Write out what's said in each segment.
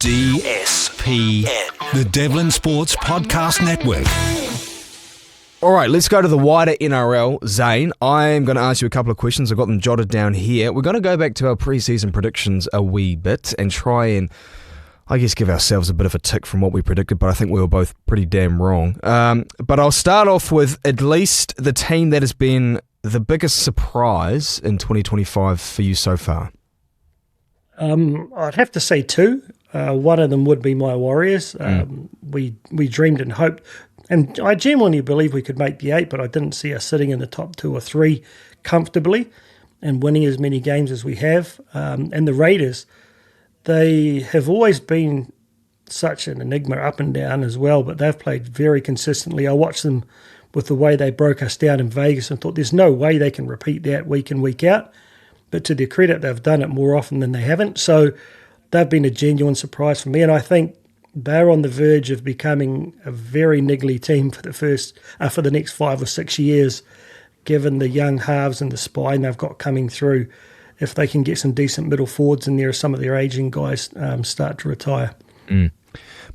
DSPN, the Devlin Sports Podcast Network. All right, let's go to the wider NRL. Zane, I'm going to ask you a couple of questions. I've got them jotted down here. We're going to go back to our preseason predictions a wee bit and try and, I guess, give ourselves a bit of a tick from what we predicted, but I think we were both pretty damn wrong. But I'll start off with at least the team that has been the biggest surprise in 2025 for you so far. I'd have to say two. One of them would be my Warriors. We dreamed and hoped, and I genuinely believe we could make the 8, but I didn't see us sitting in the top 2 or 3 comfortably and winning as many games as we have. And the Raiders, they have always been such an enigma up and down as well, but they've played very consistently. I watched them with the way they broke us down in Vegas and thought there's no way they can repeat that week in, week out. But to their credit, they've done it more often than they haven't. So they've been a genuine surprise for me, and I think they're on the verge of becoming a very niggly team for the next 5 or 6 years, given the young halves and the spine they've got coming through. If they can get some decent middle forwards in there, as some of their aging guys start to retire.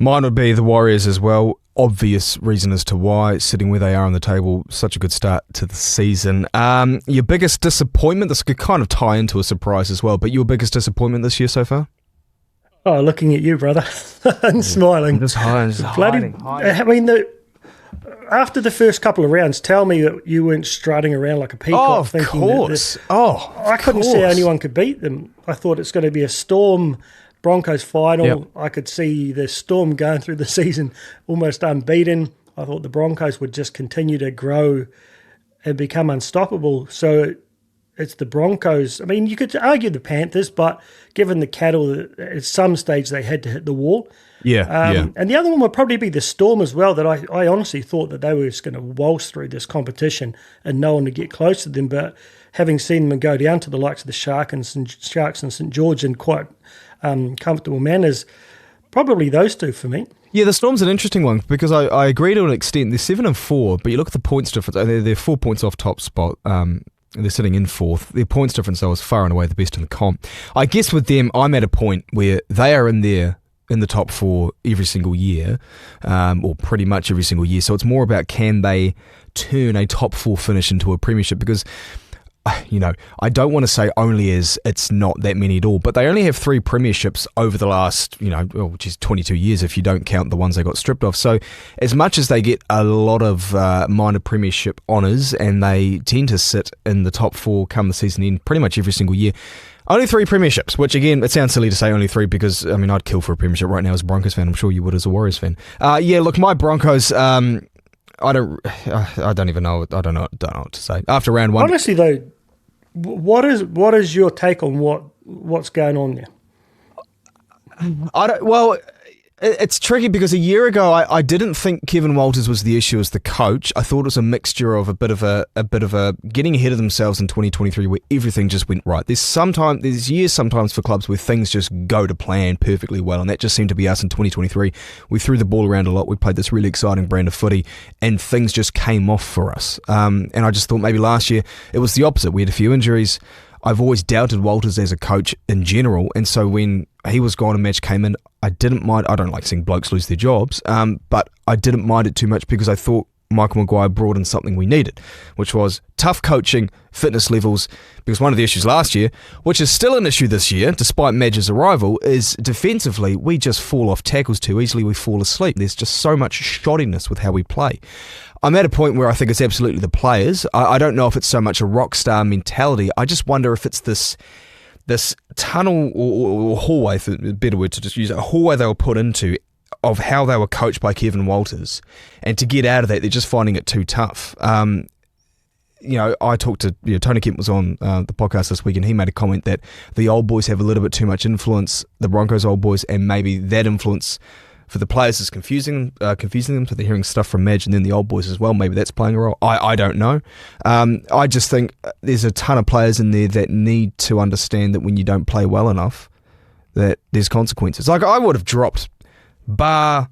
Mine would be the Warriors as well. Obvious reason as to why, sitting where they are on the table, such a good start to the season. Your biggest disappointment, this could kind of tie into a surprise as well, but your biggest disappointment this year so far? Oh, looking at you, brother, and smiling. I'm just hiding. I mean, after the first couple of rounds, tell me that you weren't strutting around like a peacock thinking that I couldn't see how anyone could beat them. I thought it's going to be a Storm Broncos final. Yep. I could see the Storm going through the season almost unbeaten. I thought the Broncos would just continue to grow and become unstoppable. So it's the Broncos. I mean, you could argue the Panthers, but given the cattle, at some stage they had to hit the wall. And the other one would probably be the Storm as well, that I honestly thought that they were just going to waltz through this competition and no one would get close to them. But having seen them go down to the likes of the Sharks and St George in quite comfortable manners, probably those two for me. Yeah, the Storm's an interesting one because I agree to an extent. They're 7-4, but you look at the points difference. They're 4 points off top spot. They're sitting in 4th. Their points difference, though, is far and away the best in the comp. I guess with them, I'm at a point where they are in the top 4 every single year, or pretty much every single year. So it's more about can they turn a top 4 finish into a premiership, because I don't want to say only as it's not that many at all, but they only have 3 premierships over the last, which is 22 years if you don't count the ones they got stripped of. So as much as they get a lot of minor premiership honours and they tend to sit in the top 4 come the season end pretty much every single year, only 3 premierships, which again, it sounds silly to say only 3 because, I mean, I'd kill for a premiership right now as a Broncos fan. I'm sure you would as a Warriors fan. Look, my Broncos, I don't even know. I don't know what to say. After round 1. Honestly, though, what is your take on what's going on there? It's tricky because a year ago I didn't think Kevin Walters was the issue as the coach. I thought it was a mixture of a bit of a getting ahead of themselves in 2023 where everything just went right. There's years sometimes for clubs where things just go to plan perfectly well, and that just seemed to be us in 2023. We threw the ball around a lot. We played this really exciting brand of footy, and things just came off for us. And I just thought maybe last year it was the opposite. We had a few injuries. I've always doubted Walters as a coach in general, and so when he was gone and Match came in, I didn't mind. I don't like seeing blokes lose their jobs, but I didn't mind it too much because I thought Michael Maguire brought in something we needed, which was tough coaching, fitness levels, because one of the issues last year, which is still an issue this year, despite Madge's arrival, is defensively, we just fall off tackles too easily, we fall asleep. There's just so much shoddiness with how we play. I'm at a point where I think it's absolutely the players. I don't know if it's so much a rock star mentality. I just wonder if it's this tunnel or hallway, for a better word to just use, a hallway they were put into of how they were coached by Kevin Walters. And to get out of that, they're just finding it too tough. I talked to, Tony Kemp was on the podcast this week, and he made a comment that the old boys have a little bit too much influence, the Broncos old boys, and maybe that influence for the players is confusing them, so they're hearing stuff from Madge and then the old boys as well. Maybe that's playing a role. I don't know. I just think there's a ton of players in there that need to understand that when you don't play well enough, that there's consequences. Like, I would have dropped bar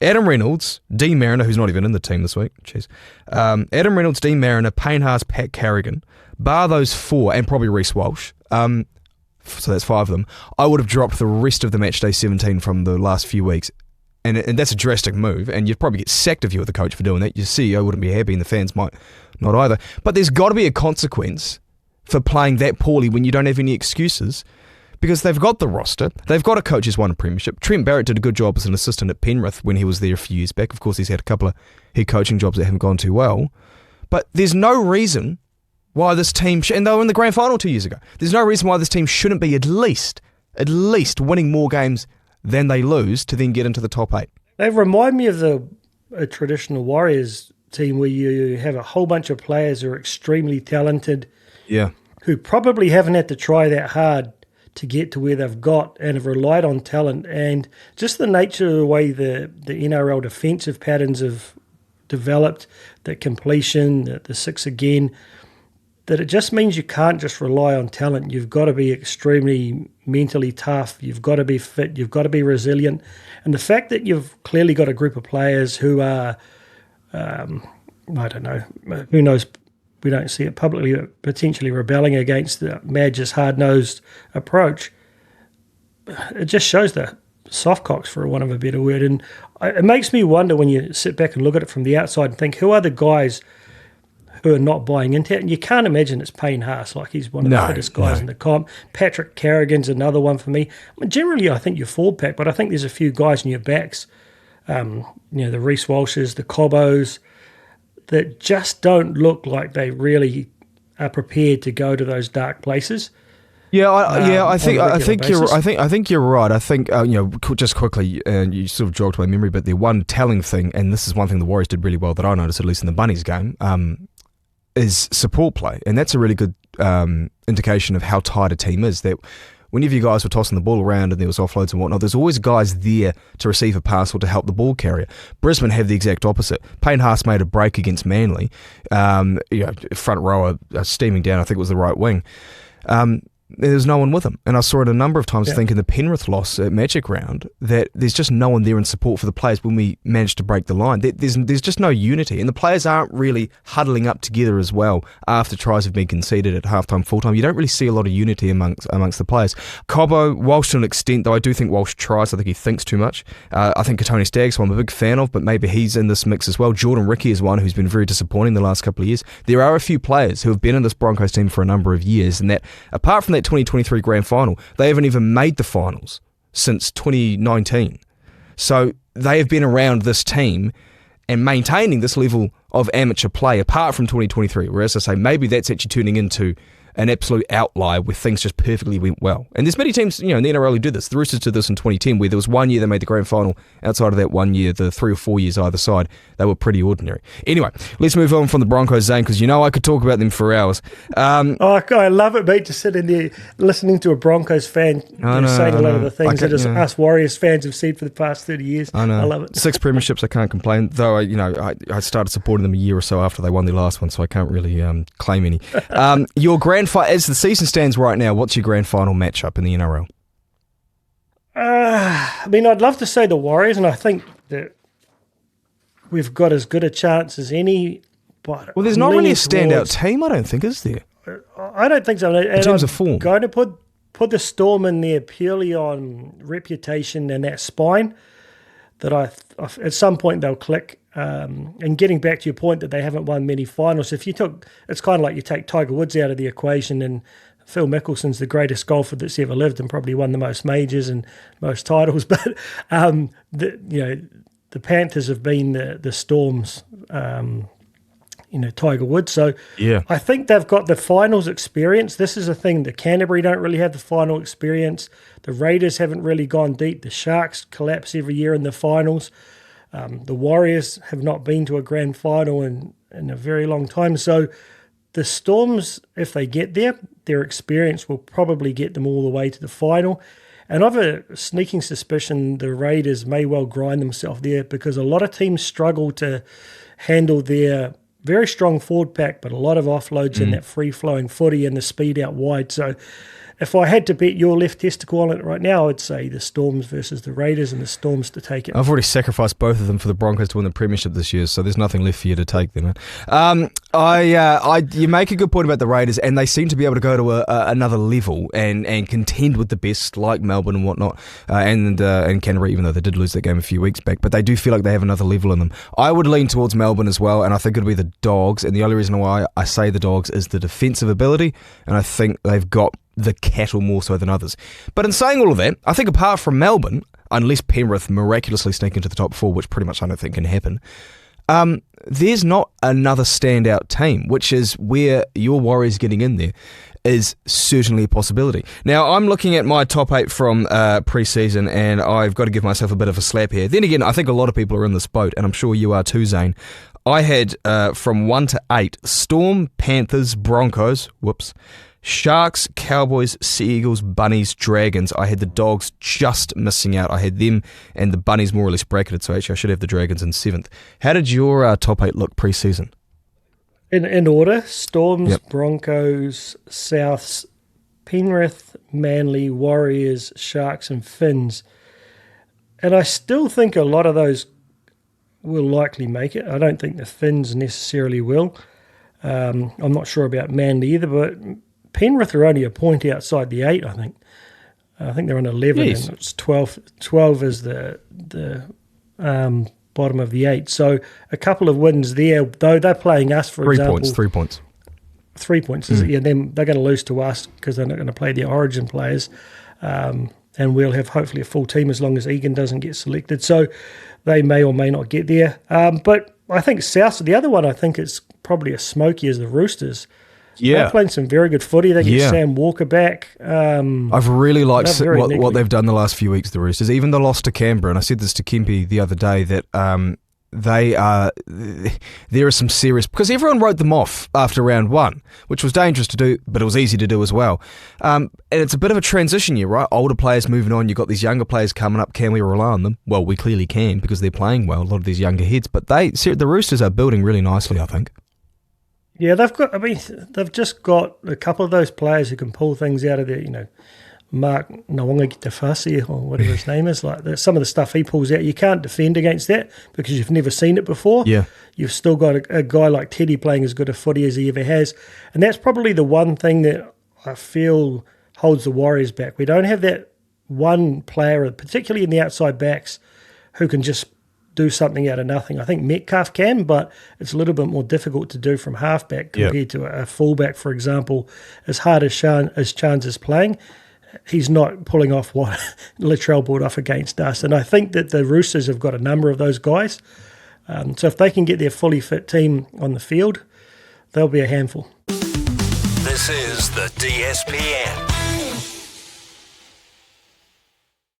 Adam Reynolds, Dean Mariner, who's not even in the team this week. Jeez. Adam Reynolds, Dean Mariner, Payne Haas, Pat Carrigan, bar those 4, and probably Reece Walsh, so that's 5 of them, I would have dropped the rest of the matchday 17 from the last few weeks. And that's a drastic move, and you'd probably get sacked if you were the coach for doing that. Your CEO wouldn't be happy, and the fans might not either. But there's got to be a consequence for playing that poorly when you don't have any excuses, because they've got the roster. They've got a coach who's won a premiership. Trent Barrett did a good job as an assistant at Penrith when he was there a few years back. Of course, he's had a couple of head coaching jobs that haven't gone too well. But there's no reason why this team, and they were in the grand final 2 years ago, there's no reason why this team shouldn't be at least winning more games than they lose to then get into the top 8. They remind me of a traditional Warriors team where you have a whole bunch of players who are extremely talented, who probably haven't had to try that hard to get to where they've got and have relied on talent. And just the nature of the way the NRL defensive patterns have developed, the completion, the 6 again, that it just means you can't just rely on talent. You've got to be extremely mentally tough. You've got to be fit. You've got to be resilient. And the fact that you've clearly got a group of players who are, I don't know, who knows, we don't see it publicly, but potentially rebelling against the Madge's hard-nosed approach, it just shows the softcocks, for want of a better word. And it makes me wonder when you sit back and look at it from the outside and think, who are the guys who are not buying into it? And you can't imagine it's Payne Haas, like he's one of the fittest guys in the comp. Patrick Carrigan's another one for me. I mean, generally, I think you're forward pack, but I think there's a few guys in your backs, the Reece Walshes, the Cobbos, that just don't look like they really are prepared to go to those dark places. I think you're right. I think just quickly, you sort of jogged my memory, but the one telling thing, and this is one thing the Warriors did really well that I noticed, at least in the Bunnies game, is support play, and that's a really good indication of how tight a team is. That whenever you guys were tossing the ball around and there was offloads and whatnot, there's always guys there to receive a pass or to help the ball carrier. Brisbane have the exact opposite. Payne Haas made a break against Manly, front rower steaming down. I think it was the right wing. There's no one with him. And I saw it a number of times, I think, in the Penrith loss at Magic Round, that there's just no one there in support for the players when we managed to break the line. There's just no unity. And the players aren't really huddling up together as well after tries have been conceded at halftime, full-time. You don't really see a lot of unity amongst the players. Cobbo, Walsh to an extent, though I do think Walsh tries. I think he thinks too much. I think Tony Staggs, who I'm a big fan of, but maybe he's in this mix as well. Jordan Ricky is one who's been very disappointing the last couple of years. There are a few players who have been in this Broncos team for a number of years, and that, apart from that 2023 grand final, they haven't even made the finals since 2019. So they have been around this team and maintaining this level of amateur play apart from 2023, whereas I say maybe that's actually turning into an absolute outlier where things just perfectly went well. And there's many teams, in the NRL who did this. The Roosters did this in 2010, where there was 1 year they made the grand final. Outside of that 1 year, the 3 or 4 years either side, they were pretty ordinary. Anyway, let's move on from the Broncos, Zane, because I could talk about them for hours. I love it, mate, just sitting there listening to a Broncos fan saying a lot of the things that us Warriors fans have said for the past 30 years. I love it. 6 premierships, I can't complain, though I started supporting them a year or so after they won their last one, so I can't really claim any. Your grand as the season stands right now, what's your grand final matchup in the NRL? I'd love to say the Warriors, and I think that we've got as good a chance as any. But there's not really a standout team, I don't think, is there? I don't think so. In terms of form. I'm going to put the Storm in there purely on reputation and that spine, that at some point they'll click. And getting back to your point that they haven't won many finals, it's kind of like you take Tiger Woods out of the equation, and Phil Mickelson's the greatest golfer that's ever lived and probably won the most majors and most titles. But the Panthers have been the Storm's Tiger Woods. So I think they've got the finals experience. This is a thing. The Canterbury don't really have the final experience. The Raiders haven't really gone deep. The Sharks collapse every year in the finals. The Warriors have not been to a grand final in a very long time. So the Storms, if they get there, their experience will probably get them all the way to the final. And I've a sneaking suspicion the Raiders may well grind themselves there, because a lot of teams struggle to handle their very strong forward pack, but a lot of offloads in that free-flowing footy and the speed out wide. So if I had to bet your left testicle on it right now, I'd say the Storms versus the Raiders, and the Storms to take it. I've already sacrificed both of them for the Broncos to win the premiership this year, so there's nothing left for you to take there, man. You make a good point about the Raiders, and they seem to be able to go to another level and contend with the best, like Melbourne and whatnot, and Canterbury, even though they did lose that game a few weeks back. But they do feel like they have another level in them. I would lean towards Melbourne as well, and I think it'll be the Dogs. And the only reason why I say the Dogs is the defensive ability, and I think they've got the cattle more so than others. But in saying all of that, I think apart from Melbourne, unless Penrith miraculously sneak into the top 4, which pretty much I don't think can happen, there's not another standout team, which is where your Warriors getting in there is certainly a possibility. Now, I'm looking at my top 8 from pre-season, and I've got to give myself a bit of a slap here. Then again, I think a lot of people are in this boat, and I'm sure you are too, Zane. I had from 1 to 8, Storm, Panthers, Broncos, Sharks, Cowboys, Sea Eagles, Bunnies, Dragons. I had the Dogs just missing out. I had them and the Bunnies more or less bracketed, so actually I should have the Dragons in 7th. How did your top 8 look pre-season? In order, Storms, yep. Broncos, Souths, Penrith, Manly, Warriors, Sharks and Finns. And I still think a lot of those will likely make it. I don't think the Finns necessarily will. I'm not sure about Manly either, but Penrith are only a point outside the 8, I think. I think they're on 11, yes. And it's 12. 12 is the bottom of the 8. So a couple of wins there, though they're playing us, for example. 3 points. 3 points. Yeah, they're going to lose to us because they're not going to play their origin players. And we'll have hopefully a full team as long as Egan doesn't get selected. So they may or may not get there. But I think South, the other one I think is probably a smokey is the Roosters. Yeah. They're playing some very good footy. They get Sam Walker back. I've really liked what they've done the last few weeks, the Roosters. Even the loss to Canberra, and I said this to Kempe the other day, that there are some serious, because everyone wrote them off after round 1, which was dangerous to do, but it was easy to do as well. And it's a bit of a transition year, right? Older players moving on, you've got these younger players coming up. Can we rely on them? Well, we clearly can, because they're playing well, a lot of these younger heads, but the Roosters are building really nicely, I think. Yeah, they've just got a couple of those players who can pull things out of there, Mark Nawangitafasi or whatever his name is, some of the stuff he pulls out, you can't defend against that because you've never seen it before. Yeah. You've still got a guy like Teddy playing as good a footy as he ever has. And that's probably the one thing that I feel holds the Warriors back. We don't have that one player, particularly in the outside backs, who can just do something out of nothing. I think Metcalf can, but it's a little bit more difficult to do from halfback compared to a fullback, for example. As hard as Chance is playing, he's not pulling off what Latrell brought off against us. And I think that the Roosters have got a number of those guys. So if they can get their fully fit team on the field, they'll be a handful. This is the DSPN